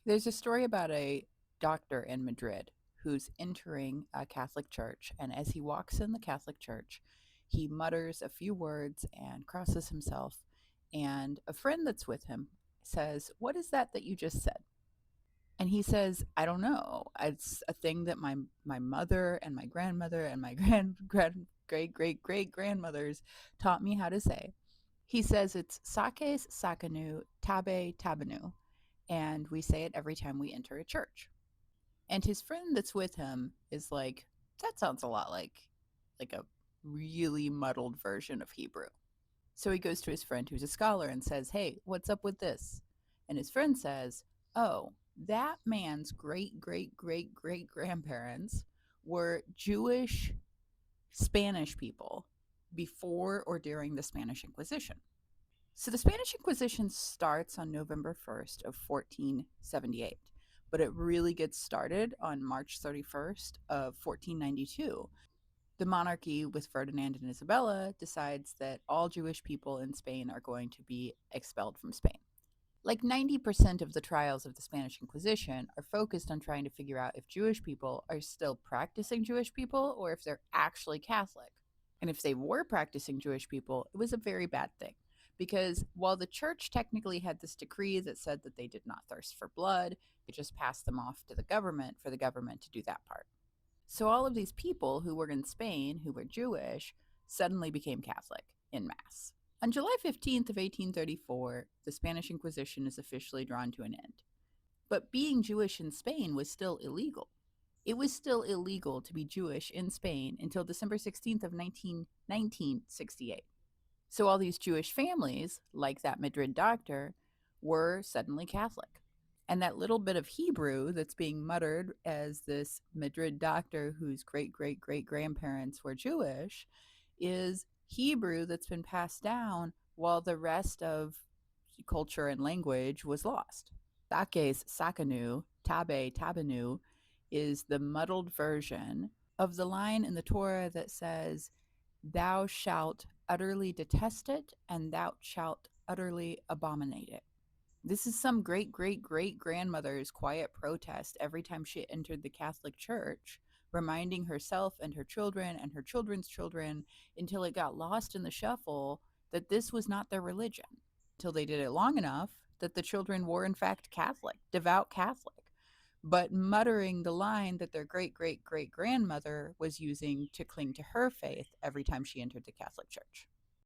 There's a story about a doctor in Madrid who's entering a Catholic church, and as he walks in the Catholic church, he mutters a few words and crosses himself. And a friend that's with him says, "What is that you just said?" And he says, "I don't know. It's a thing that my mother and my grandmother and my great great grandmothers taught me how to say." He says it's sakes sakanu tabe tabanu, and we say it every time we enter a church. And his friend that's with him is like, "That sounds a lot like a really muddled version of Hebrew." So he goes to his friend who's a scholar and says, "Hey, what's up with this?" And his friend says, "Oh, that man's great great great great grandparents were Jewish Spanish people before or during the Spanish Inquisition." So the Spanish Inquisition starts on November 1st of 1478, but it really gets started on March 31st of 1492. The monarchy with Ferdinand and Isabella decides that all Jewish people in Spain are going to be expelled from Spain. Like 90% of the trials of the Spanish Inquisition are focused on trying to figure out if Jewish people are still practicing Jewish people or if they're actually Catholic. And if they were practicing Jewish people, it was a very bad thing. Because while the church technically had this decree that said that they did not thirst for blood, it just passed them off to the government for the government to do that part. So all of these people who were in Spain who were Jewish suddenly became Catholic in mass. On July 15th of 1834, the Spanish Inquisition is officially drawn to an end. But being Jewish in Spain was still illegal. It was still illegal to be Jewish in Spain until December 16th of 1968. So all these Jewish families, like that Madrid doctor, were suddenly Catholic. And that little bit of Hebrew that's being muttered as this Madrid doctor whose great great great grandparents were Jewish is Hebrew that's been passed down while the rest of culture and language was lost. Sakes Sakanu, Tabe Tabanu is the muddled version of the line in the Torah that says, "Thou shalt utterly detest it, and thou shalt utterly abominate it." This is some great great great grandmother's quiet protest every time she entered the Catholic Church, reminding herself and her children and her children's children until it got lost in the shuffle that this was not their religion. Till they did it long enough that the children were, in fact, Catholic, devout Catholic, but muttering the line that their great great great grandmother was using to cling to her faith every time she entered the Catholic Church.